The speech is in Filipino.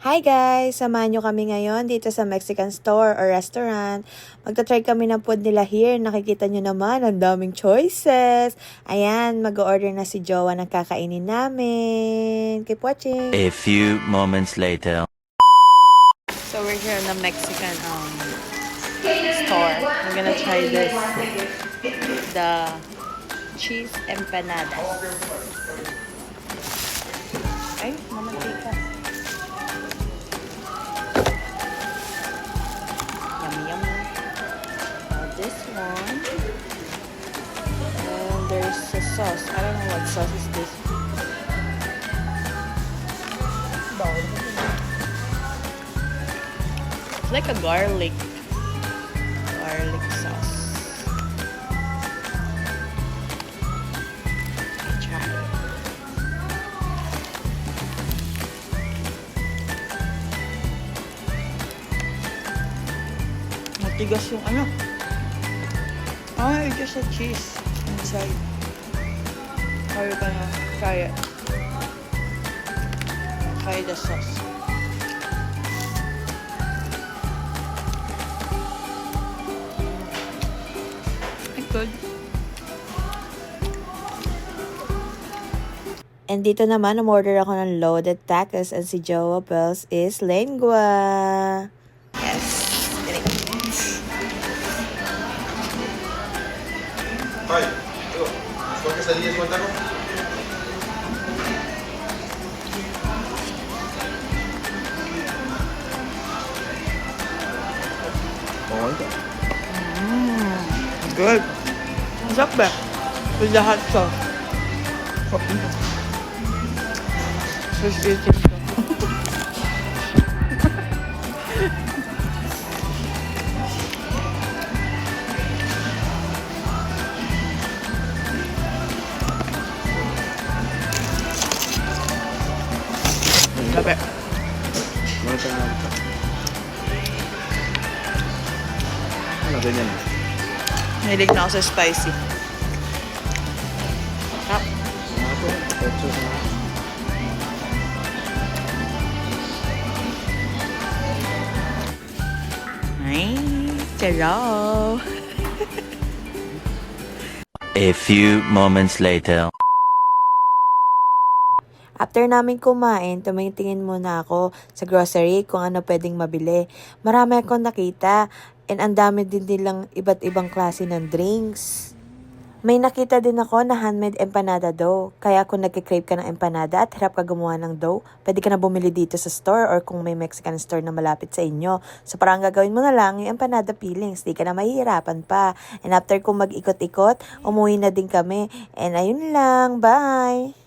Hi guys! Samahan nyo kami ngayon dito sa Mexican store or restaurant. Magta-try kami ng food nila here. Nakikita nyo naman, ang daming choices. Ayan, mag-order na si Jowa ng kakainin namin. Keep watching! A few moments later. So we're here in the Mexican store. I'm gonna try this. The cheese empanadas. Ay, mamantika. Yummy, yummy. This one. And there's a sauce. I don't know what sauce is this. It's like a garlic sauce. Let's try it. Matigas yung ano. It's just a cheese inside. How you gonna try it? Try the sauce. It's good. And dito naman, umorder ako ng loaded tacos and si Jowa Bells is lengua. Yes. Ay, ¿son quesadillas con taco? Good. Masarap ba? With the hot sauce. Just eating ko. Labi. Ano ganyan? Mahilig na ako sa spicy. Ah. Ay, hello. A few moments later. After namin kumain, tumitingin muna ako sa grocery kung ano pwedeng mabili. Marami akong nakita and ang dami din nilang iba't ibang klase ng drinks. May nakita din ako na handmade empanada dough. Kaya kung nagkikrave ka ng empanada at hirap ka gumawa ng dough, pwede ka na bumili dito sa store or kung may Mexican store na malapit sa inyo. So parang gagawin mo na lang yung empanada peelings. Di ka na mahihirapan pa. And after kung mag-ikot-ikot, umuwi na din kami. And ayun lang. Bye!